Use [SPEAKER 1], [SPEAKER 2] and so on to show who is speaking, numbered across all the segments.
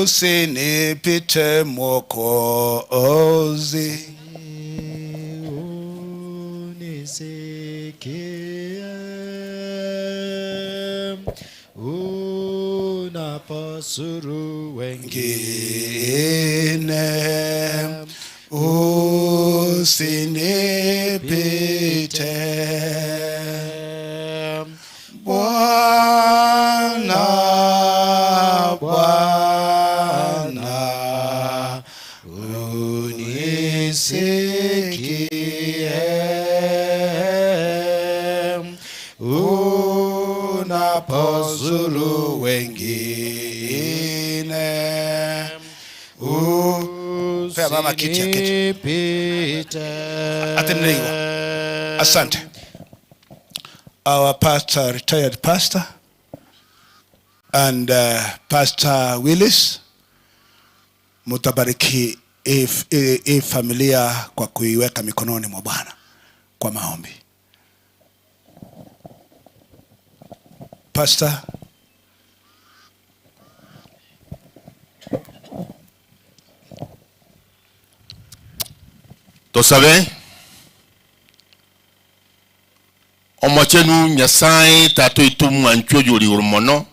[SPEAKER 1] usinipite Mwokozi,
[SPEAKER 2] unisikie unapasuru wengine, usinipite Bwana, Bwana, unisikie unapozulu wengine, usinipite.
[SPEAKER 1] Asante. Our pastor, retired pastor, and Pastor Willis, mutabariki familia kwa kuiweka mikononi mwa Bwana kwa maombi. Pastor.
[SPEAKER 3] Tosabe omochenu Nyasaye tato itumu ancho yuri urumono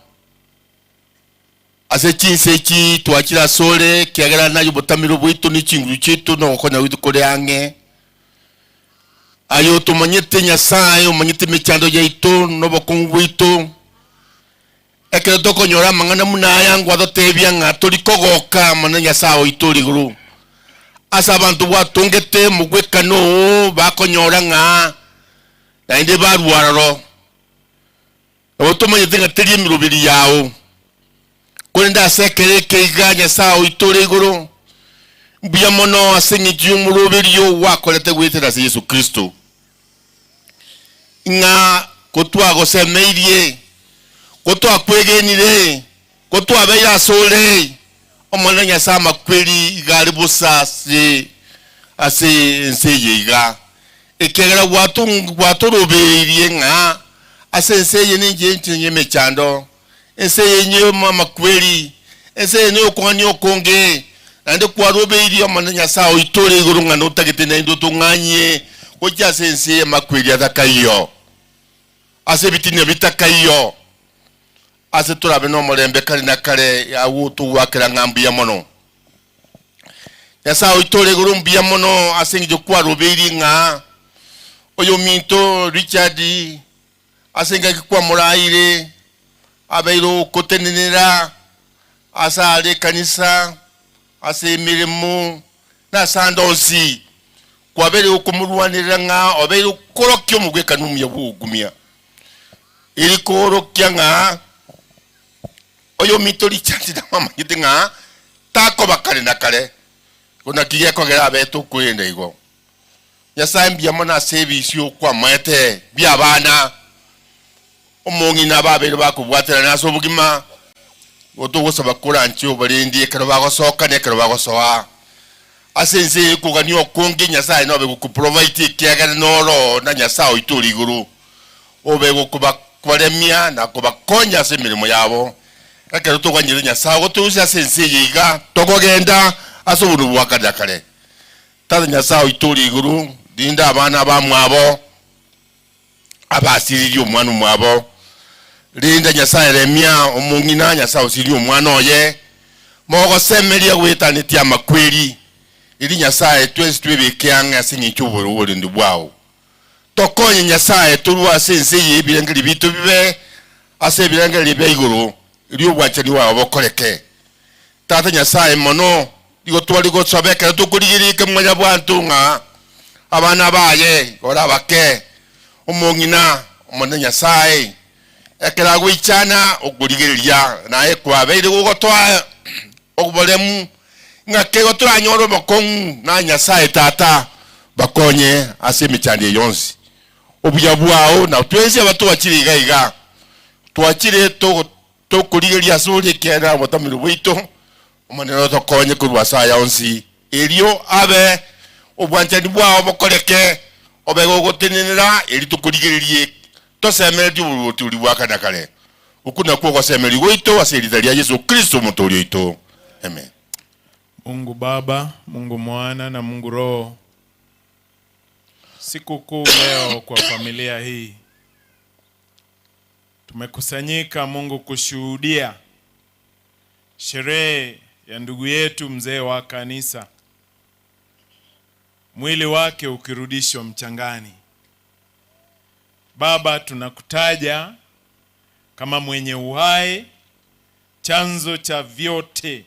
[SPEAKER 3] ase chinsechi twakira sole kiagera nayo botamiro bwitu ni chinguru chitu no konya witu kore ange ayo tumanyete Nyasaye umanyete mechando yaitu no bokungu bwitu ekero tokonyora mangana munaya ngwado tebya ngatolikogoka mana Nyasaye ituri guru asa abantu batungete mugwekano bakonyora nga nainde barwararo otomanyete ngateri mirubiri yawo kwenda sekere keiga Nyasaye ituri guru mbiya mono asengi umurubiri yo wakolete gwitira Yesu Kristo nga kotwa gosemeirie kotwa kwegenire kotwa beira sole omwana Nyasaye makweli igaribusa ase nseyiga ekegera watu ruberie nga ase nseye ninje ntinye mechando nseye nyo makweli nseye nyo kwani okonge ande kwa ruberie omwana Nyasaye itore iguru nga notagete na ndo tunganye koja ase nseye makweli atakayo ase bitine bitakayo ase turabe no mulembe kali na kale ya wutu wakira ngambi ya mono Nyasaye itore guru mbi ya mono ase ngijo kwa rubiri nga oyo minto Richard ase ngaki kwa muraire abeiro kotenenera asa ale kanisa ase mirimo na sandonsi kwa bere okumurwanira nga obeiro korokyo mugwekanu ya bugumia ili korokya nga oyo mitori chanti da mama gitinga tako bakale na kale kuna kiye kogera beto kwenda igo Nyasaye mbya mona service yo kwa mate bya bana omongi na babere bakubwatira naso bugima oto gosaba kuranchi obarindi kero bagosoka ne kero bagosoa asense kugani okonge Nyasaye no be ku provide kiagara noro na Nyasaye ituri guru obe kuba kwaremia na kuba konya se mirimo yabo akero to kwanyira Nyasaye gotuza asense yiga tokogenda asoburu bwakada kale tada Nyasaye ituri guru dinda abana bamwabo abasiriri omwana mwabo linda Nyasaye remia omungina Nyasaye osiri omwana oye mogo semeria gwetanitia amakweli ili Nyasaye twese twebekeanga asinye cyuburu wori bwawo tokonye Nyasaye turwa sense yebirengeri bitu bibe ase birengeri beiguru ili obwachani wabo bokoreke tata Nyasaye mono digo twali go sobeka tukurigirike mwanya bwantunga abana baye ora bake umungina umone Nyasaye ekera gwichana ogurigiria naye kwabeire gugotwa okubolemu ngake gotwa nyoro bokong na Nyasaye tata bakonye ase michandi yonsi obuya bwao na twese abatu bakiriga iga twakire to kurigiria suri kera botamiru bwito umanero tokonye kurwasa yonsi elio abe obwanchani bwao bokoreke obego gotenenera eli tukurigirie tosemere tuli bwakana kale ukuna kwa semeli wito asilithalia Yesu Kristo muturi wito. Amen.
[SPEAKER 4] Mungu Baba, Mungu Mwana na Mungu Roho, siku kuu leo kwa familia hii tumekusanyika Mungu kushuhudia sherehe ya ndugu yetu mzee wa kanisa, mwili wake ukirudishwa mchangani. Baba, tunakutaja kama mwenye uhai, chanzo cha vyote.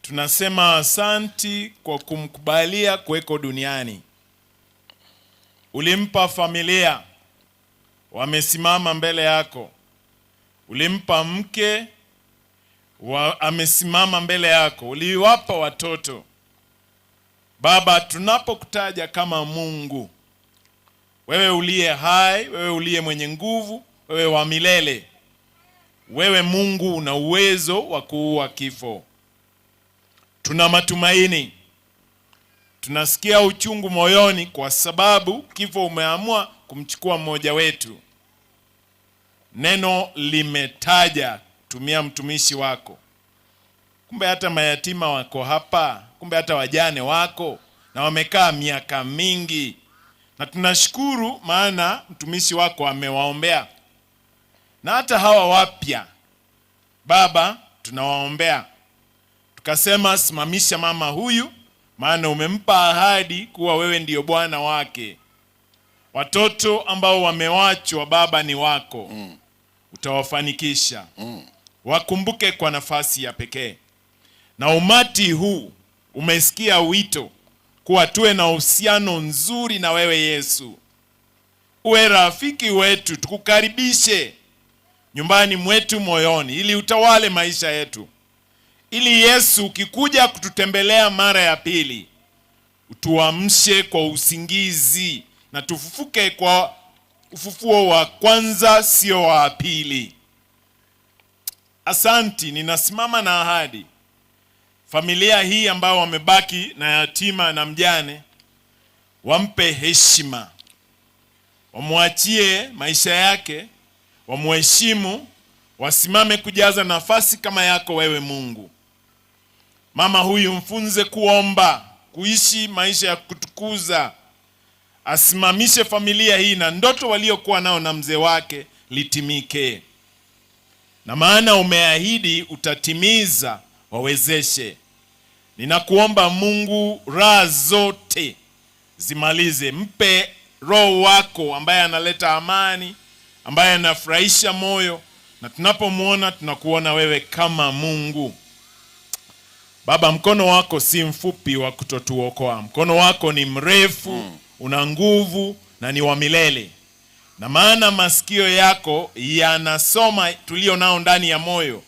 [SPEAKER 4] Tunasema asanti kwa kumkubalia kuweko duniani. Ulimpa familia wamesimama mbele yako. Ulimpa mke amesimama mbele yako. Uliwapa watoto. Baba, tunapokutaja kama Mungu, wewe uliye hai, wewe uliye mwenye nguvu, wewe wa milele, wewe Mungu una uwezo wa kuua kifo. Tuna matumaini, tunasikia uchungu moyoni kwa sababu kifo umeamua kumchukua mmoja wetu. Neno limetaja, tumia mtumishi wako. Kumbe hata mayatima wako hapa, kumbe hata wajane wako, na wamekaa miaka mingi. Na tunashukuru maana mtumishi wako amewaombea. Na hata hawa wapya, Baba, tunawaombea. Tukasema simamisha mama huyu, maana umempa ahadi kuwa wewe ndiyo Bwana wake. Watoto ambao wamewachwa Baba ni wako. Utawafanikisha. Wakumbuke kwa nafasi ya pekee. Na umati huu umesikia wito kuwa tuwe na uhusiano nzuri na wewe Yesu. Uwe rafiki wetu, tukukaribishe nyumbani mwetu moyoni, ili utawale maisha yetu. Ili Yesu ukikuja kututembelea mara ya pili, utuamshe kwa usingizi na tufufuke kwa ufufuo wa kwanza, sio wa pili. Asanti, ninasimama na ahadi. Familia hii ambao wamebaki na yatima na mjane, wampe heshima. Wamwachie maisha yake, wamuheshimu, wasimame kujaza nafasi kama yako wewe Mungu. Mama huyu mfunze kuomba, kuishi maisha ya kutukuza. Asimamishe familia hii na ndoto waliokuwa nao na mzee wake litimike. Na maana umeahidi utatimiza, wawezeshe. Ninakuomba Mungu, raha zote zimalize. Mpe Roho wako ambaye analeta amani, ambaye anafurahisha moyo. Na tunapomuona tunakuona wewe kama Mungu. Baba, mkono wako si mfupi wa kutotuokoa. Mkono wako ni mrefu, una nguvu na ni wa milele. Na maana masikio yako yanasoma tulio nao ndani ya moyo.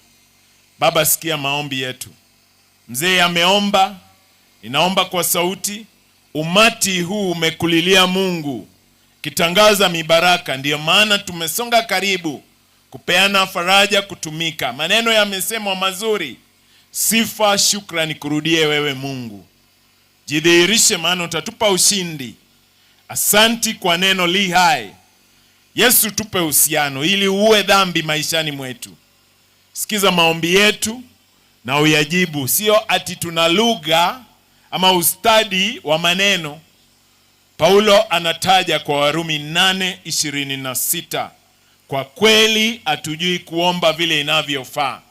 [SPEAKER 4] Baba, sikia maombi yetu. Mzee ameomba, ninaomba kwa sauti. Umati huu umekulilia Mungu, kitangaza mibaraka. Ndiyo maana tumesonga karibu kupeana faraja, kutumika. Maneno yamesemwa mazuri. Sifa, shukrani kurudie wewe Mungu. Jidhihirishe maana utatupa ushindi. Asanti kwa neno li hai. Yesu, tupe uhusiano ili uwe dhambi maishani mwetu. Sikiza maombi yetu na uyajibu. Sio ati tuna lugha ama ustadi wa maneno. Paulo anataja kwa Warumi 8:26, kwa kweli hatujui kuomba vile inavyofaa,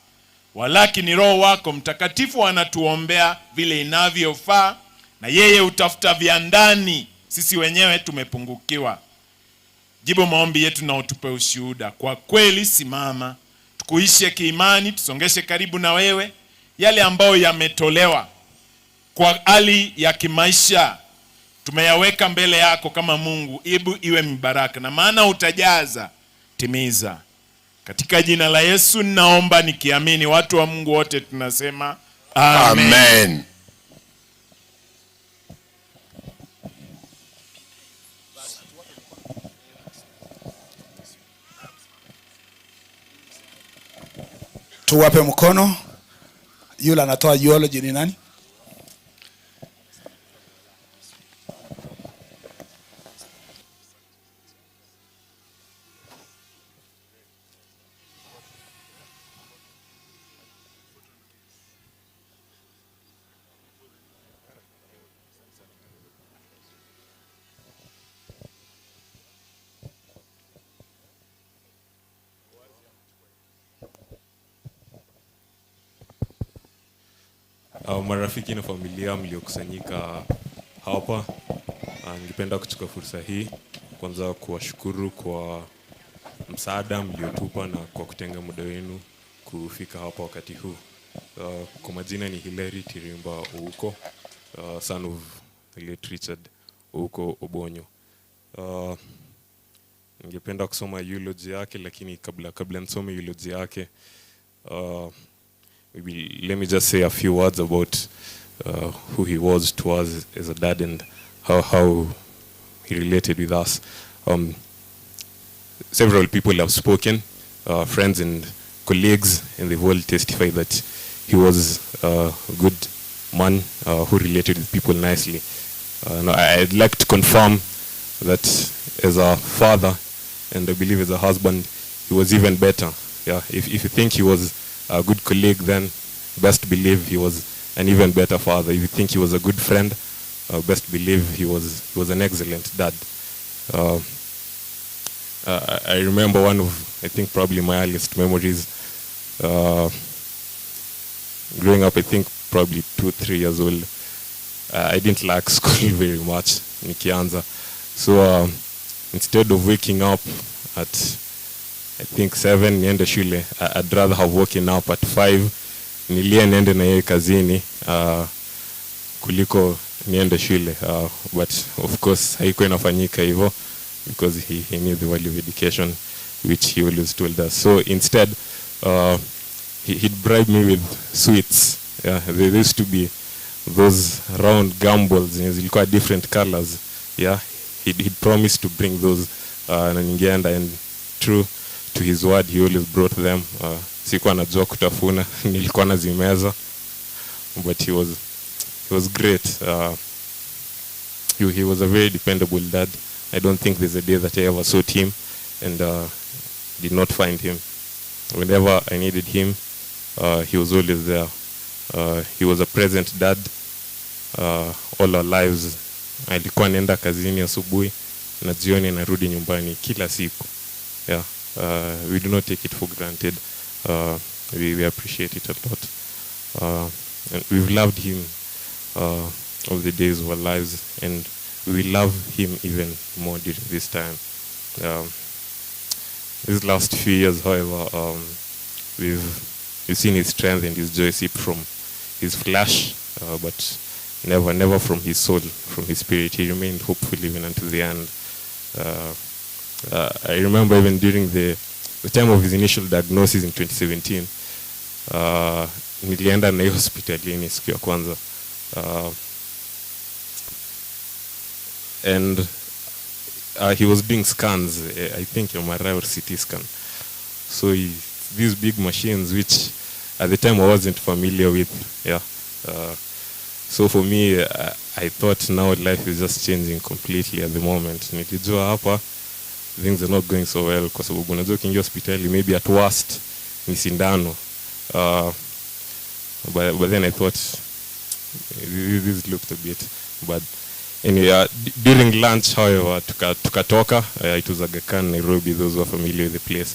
[SPEAKER 4] walakini Roho wako Mtakatifu anatuombea vile inavyofaa, na yeye utafuta vya ndani, sisi wenyewe tumepungukiwa. Jibu maombi yetu na utupe ushuhuda. Kwa kweli simama, tukuishe kiimani, tusongeshe karibu na wewe. Yale ambayo yametolewa kwa hali ya kimaisha tumeyaweka mbele yako kama Mungu, ibu iwe mibaraka, na maana utajaza, timiza. Katika jina la Yesu naomba nikiamini, watu wa Mungu wote tunasema amen.
[SPEAKER 3] Amen.
[SPEAKER 1] Tuwape mkono. Yule anatoa Eulogy ni nani?
[SPEAKER 5] Marafiki na familia mliokusanyika hapa, ningependa kuchukua fursa hii kwanza kuwashukuru kwa msaada mliotupa na kwa kutenga muda wenu kufika hapa wakati huu. Kwa majina ni Hilary Tirimba Ouko, son of late Richard Ouko-Obonyo. Ningependa kusoma eulogy yake, lakini kabla nisome eulogy yake, let me just say a few words about who he was to us as a dad and how he related with us. Several people have spoken, friends and colleagues, and they've all testified that he was a good man who related with people nicely. Now I'd like to confirm that as a father, and I believe as a husband, he was even better. Yeah, if you think he was a good colleague, then best believe he was an even better father. If you think he was a good friend, best believe he was an excellent dad. I remember one of, I think probably my earliest memories, growing up, I think probably 2-3 years old. I didn't like school very much, nikianza. So instead of waking up at, I think 7 niende shule, I'd rather have woken up at 5 nilie niende na yeye kazini kuliko niende shule. But of course haikuwa inafanyika hivyo because he knew the value of education, which he always told us. So instead, he'd bribe me with sweets. Yeah, there used to be those round gumballs, zilikuwa different colors. Yeah, he'd promised to bring those, na ningeenda, and true to his word, he always brought them. Sikuwa najua kutafuna, nilikuwa nazimeza, but he was great. He was a very dependable dad. I don't think there's a day that I ever sought him and did not find him. Whenever I needed him, he was always there. He was a present dad all our lives. Alikuwa nenda kazini asubuhi na jioni narudi nyumbani kila siku. Yeah, we do not take it for granted. We appreciate it a lot. And we've loved him all the days of our lives, and we love him even more during this time. These last few years, however, we've seen his strength and his joy seep from his flesh, but never from his soul, from his spirit. He remained hopeful even until the end. I remember even during the time of his initial diagnosis in 2017, nilienda na hospitalini siku ya kwanza. And he was doing scans, I think MRI or CT scan. So these big machines, which at the time I wasn't familiar with. Yeah. So for me, I thought now life is just changing completely at the moment. Nilijua hapa, things are not going so well kwa sababu unajua ukiingia hospitali maybe at worst ni sindano. But then I thought this looked a bit bad. Anyway, during lunch, however, tukatoka. It was Aga Khan, Nairobi. Those who are familiar with the place.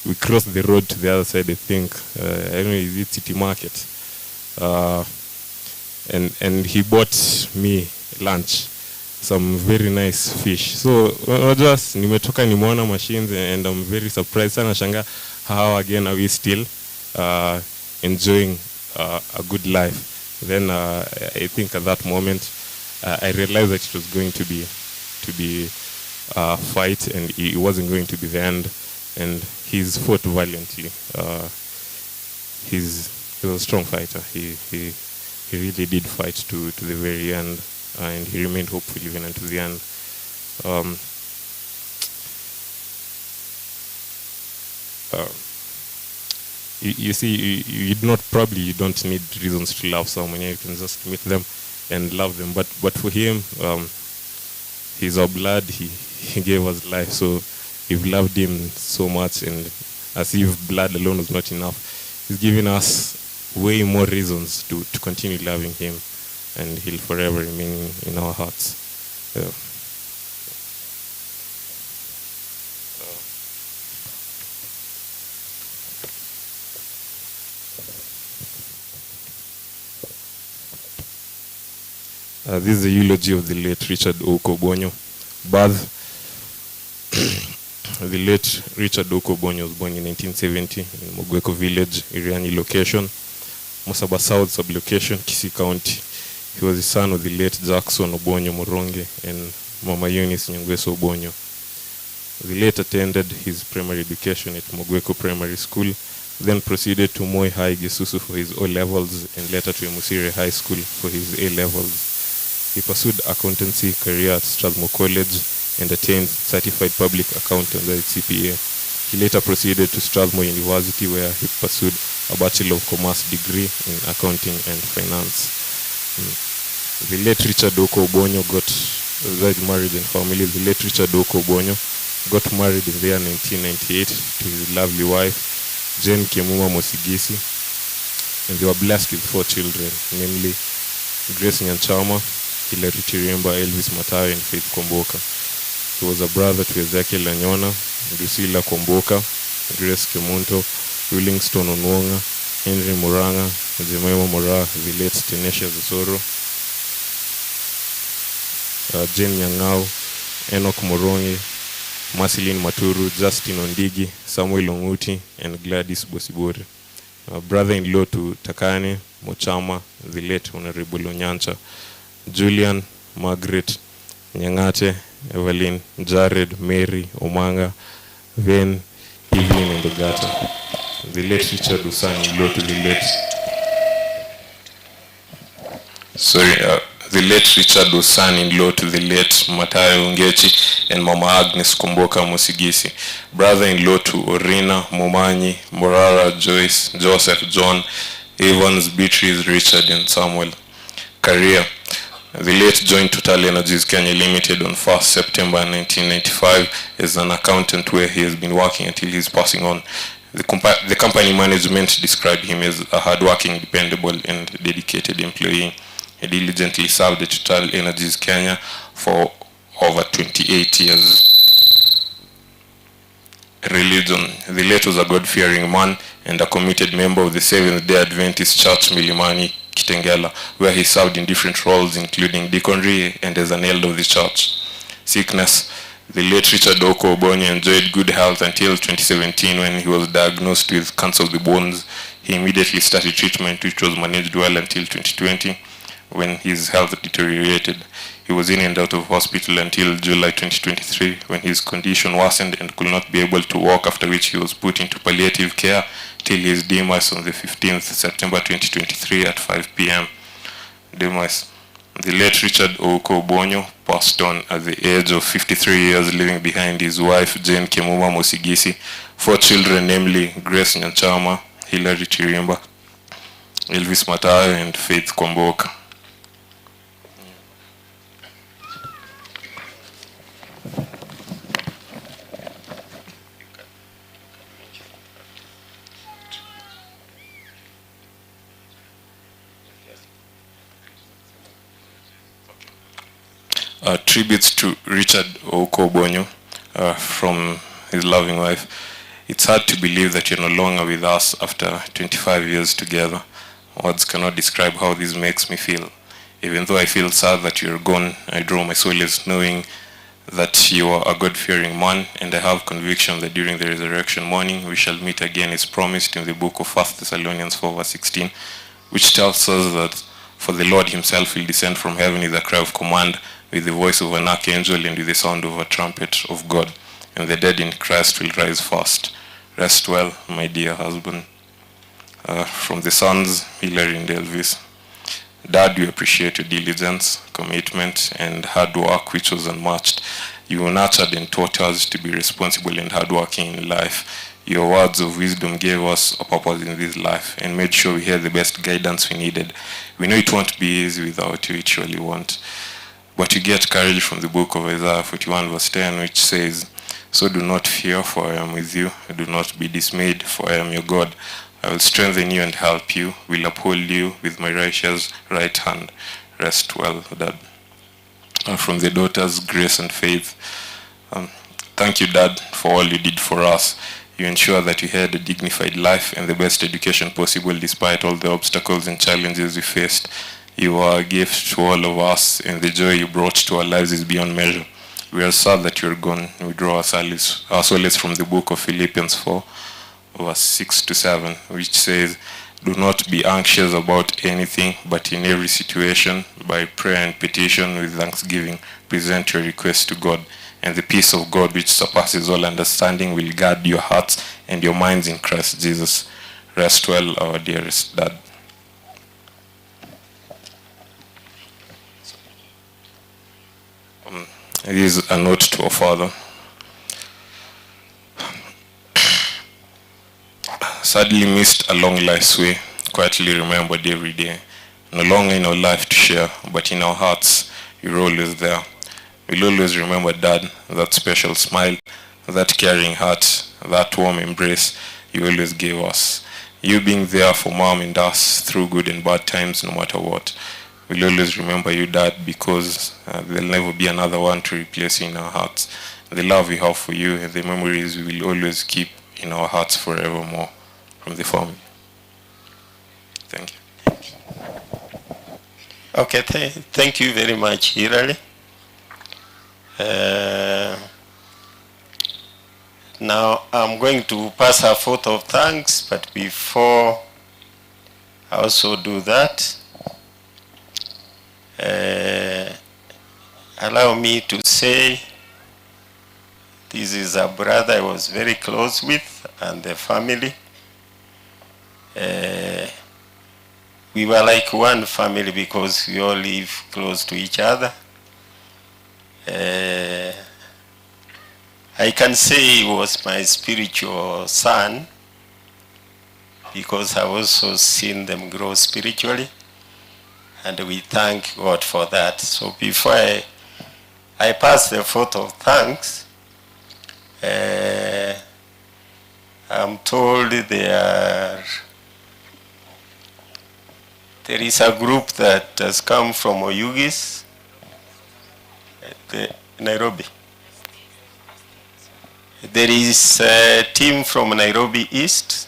[SPEAKER 5] We crossed the road to the other side, I think. I don't know, is it City Market? And he bought me lunch, some very nice fish. So just nimetoka nimeona machines and I'm very surprised. Sana shanga how again are we still enjoying a good life. Then I think at that moment I realized that it was going to be a fight, and it wasn't going to be the end. And he's fought valiantly. He was a strong fighter. He really did fight to the very end, and he remained hopeful even until the end. You see, you don't need reasons to love someone. You can just meet them and love them. But for him, he's our blood. He gave us life. So we've loved him so much, and as if blood alone was not enough, he's given us way more reasons to continue loving him, and he'll forever remain in our hearts. This is the eulogy of the late Richard Ouko-Mogweko. Birth. The late Richard Ouko-Mogweko was born in 1970 in Mogweko Village, Iriani location, Masaba South sublocation, KISII County. He was the son of the late Jackson Obonyo Moronge and Mama Eunice Nyangweso Obonyo. The late attended his primary education at Mogweko Primary School, then proceeded to Moi High Gesusu for his O-levels and later to Emusire High School for his A-levels. He pursued accountancy career at Strathmore College and attained certified public accountant at CPA. He later proceeded to Strathmore University where he pursued a Bachelor of Commerce degree in accounting and finance. The late Richard Ouko-Mogweko got married in family. The late Richard Ouko-Mogweko got married in the year 1998 to his lovely wife, Jane Kemuma Mosigisi, and they were blessed with 4 children, namely Grace Nyanchama, Hilary Chiriemba, Elvis Matayo, and Faith Komboka. He was a brother to Ezekiel Anyona, Lucilla Komboka, Grace Kemunto, Willingston Onwonga, Henry Muranga, Jemima Mora, the late Tenesha Zosoro, Jane Nyang'au, Enoch Morongi, Marceline Maturu, Justin Ondigi, Samuel Onguti, and Gladys Bosibori. Brother-in-law to Takane, Mochama, the late Honorable Onyancha, Julian, Margaret, Nyangate, Evelyn, Jared, Mary, Omanga, Vane, Evelyn, and Ogata. The late Richard Usani-in-law to the late... the late Richard Usani-in-law to the late Matayo Ungechi and Mama Agnes Komboka Mosigisi. Brother-in-law to Orina, Momanyi, Morara, Joyce, Joseph, John, Evans, Beatrice, Richard, and Samuel. Career. The late joined Total Energies Kenya Limited on 1st September 1995 as an accountant where he has been working until his passing on. The company management described him as a hardworking, dependable, and dedicated employee. He diligently served the Total Energies Kenya for over 28 years. Religion. The late was a God-fearing man and a committed member of the Seventh-day Adventist Church Milimani, Kitengela, where he served in different roles including deaconry and as an elder of the church. Sickness. The late Richard Ouko-Mogweko enjoyed good health until 2017 when he was diagnosed with cancer of the bones. He immediately started treatment which was managed well until 2020 when his health deteriorated. He was in and out of hospital until July 2023 when his condition worsened and could not be able to walk, after which he was put into palliative care till his demise on the 15th September 2023 at 5 p.m. Demise. The late Richard Ouko-Mogweko passed on at the age of 53 years, leaving behind his wife Jane Kemuma Mosigisi, 4 children, namely Grace Nyanchama, Hilary Chiriemba, Elvis Matayo, and Faith Komboka. Tributes to Richard Ouko-Mogweko from his loving wife. It's hard to believe that you're no longer with us after 25 years together. Words cannot describe how this makes me feel. Even though I feel sad that you're gone, I draw my solace knowing that you are a God-fearing man, and I have conviction that during the resurrection morning we shall meet again as promised in the book of 1 Thessalonians 4 verse 16, which tells us that for the Lord himself will descend from heaven with a cry of command, with the voice of an archangel, and with the sound of a trumpet of God, and the dead in Christ will rise first. Rest well, my dear husband. From the sons, Hilary and Elvis. Dad, we appreciate your diligence, commitment, and hard work, which was unmatched. You nurtured and taught us to be responsible and hardworking in life. Your words of wisdom gave us a purpose in this life and made sure we had the best guidance we needed. We know it won't be easy without you, it surely won't. But you get courage from the book of Isaiah 41 verse 10, which says, "So do not fear, for I am with you. Do not be dismayed, for I am your God. I will strengthen you and help you, will uphold you with my righteous right hand." Rest well, Dad. From the daughters, Grace and Faith. Thank you, Dad, for all you did for us. You ensured that we had a dignified life and the best education possible despite all the obstacles and challenges we faced. You are a gift to all of us, and the joy you brought to our lives is beyond measure. We are sad that you're gone. We draw our solace from the book of Philippians 4, verse 6 to 7, which says, "Do not be anxious about anything, but in every situation, by prayer and petition with thanksgiving, present your requests to God. And the peace of God, which surpasses all understanding, will guard your hearts and your minds in Christ Jesus." Rest well, our dearest Dad. This is a note to our father. Sadly missed a long life's way, quietly remembered every day. No longer in our life to share, but in our hearts, you're always there. We'll always remember Dad, that special smile, that caring heart, that warm embrace you always gave us. You being there for Mom and us through good and bad times, no matter what. We'll always remember you, Dad, because there'll never be another one to replace you in our hearts. The love we have for you and the memories we will always keep in our hearts forevermore. From the family. Thank you.
[SPEAKER 6] Okay, thank you very much, Eulogy. Now I'm going to pass a vote of thanks, but before I also do that, allow me to say this is a brother I was very close with and the family. We were like one family because we all live close to each other. I can say he was my spiritual son because I've also seen them grow spiritually, and we thank God for that. So before I pass the vote of thanks, I'm told there is a group that has come from Oyugis, Nairobi. There is a team from Nairobi East,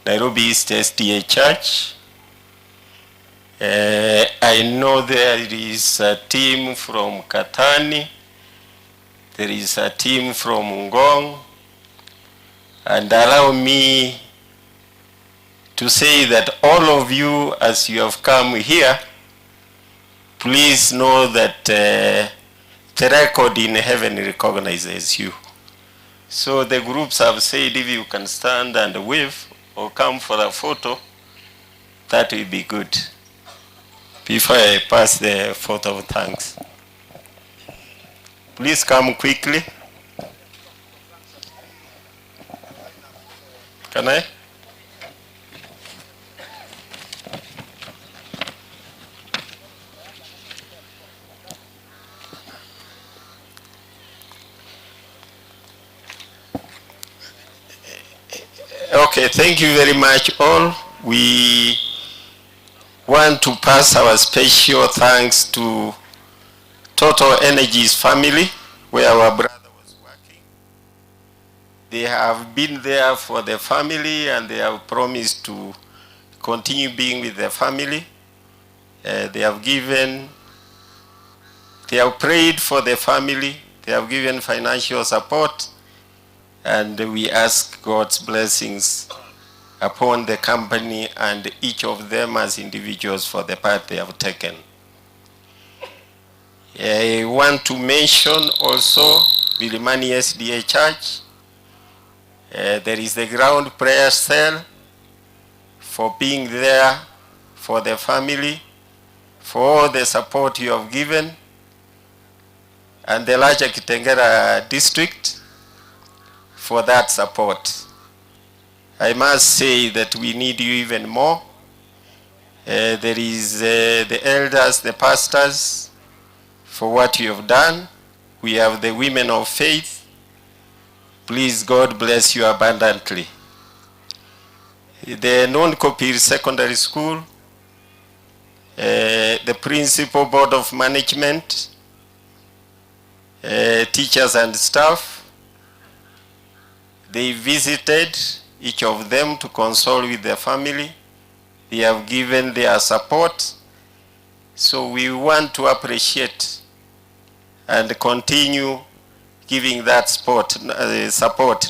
[SPEAKER 6] Nairobi East SDA Church. I know there is a team from Katani, there is a team from Ngong, and allow me to say that all of you, as you have come here, please know that the record in heaven recognizes you. So the groups have said if you can stand and wave or come for a photo, that will be good. Before I pass the photo of thanks, please come quickly. Can I? Okay, thank you very much all. We want to pass our special thanks to Total Energies family, where our brother was working. They have been there for the family and they have promised to continue being with the family. They have prayed for the family, they have given financial support, and we ask God's blessings upon the company and each of them as individuals for the part they have taken. I want to mention also Village-Masimba-Nyamira SDA Church. There is the ground prayer cell for being there for the family, for all the support you have given, and the larger Kitengela district for that support. I must say that we need you even more. There is the elders, the pastors, for what you have done. We have the women of faith. Please, God bless you abundantly. The non-Kopir Secondary School, the Principal Board of Management, teachers and staff, they visited each of them to console with their family. They have given their support. So we want to appreciate and continue giving that support.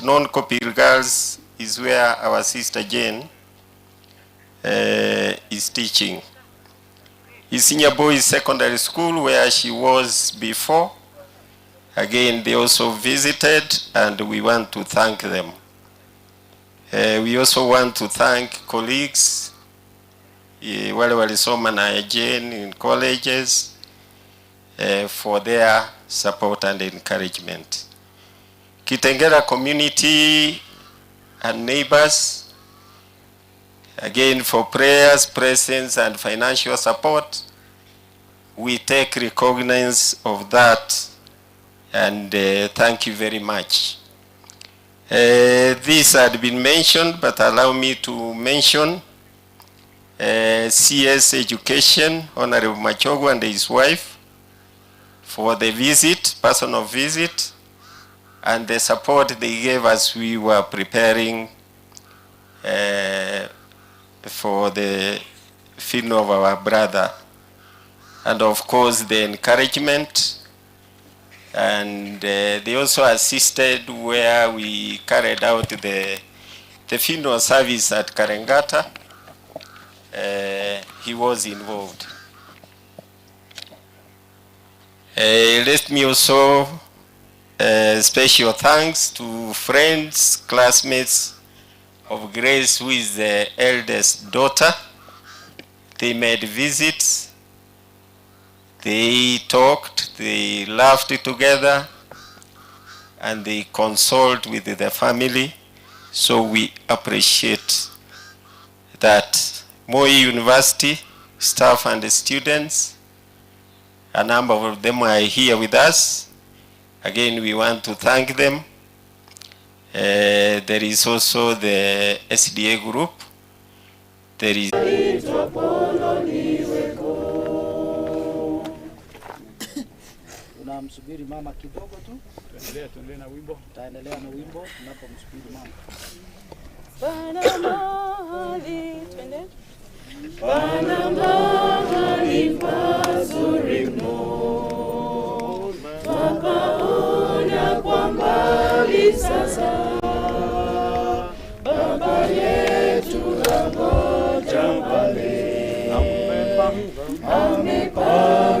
[SPEAKER 6] Non-Kopil Girls is where our sister Jane is teaching. KISII Boys Secondary School, where she was before. Again, they also visited, and we want to thank them. We also want to thank colleagues, wale walisoma na Jane in colleges, for their support and encouragement. Kitengela community and neighbors, again, for prayers, presence, and financial support. We take recognizance of that, and thank you very much. This had been mentioned, but allow me to mention CS Education, Honorable Machogu and his wife, for the visit, personal visit, and the support they gave as we were preparing for the funeral of our brother. And of course the encouragement, and they also assisted where we carried out the funeral service at Karengata. He was involved. Let me also special thanks to friends, classmates of Grace, who is the eldest daughter. They made visits, they talked, they laughed together, and they consoled with the family. So we appreciate that. Moi University staff and students, a number of them are here with us. Again, we want to thank them. There is also the SDA group. There is
[SPEAKER 2] tunamsubiri mama kidogo tu. Tuendelee na wimbo. Taendelea na wimbo tunapomsubiri mama.
[SPEAKER 7] Bana mahali twende. Bana mahali pazuri mno. Tukaona kwa mbali sasa. Baba yetu angoja mbali. Amepanga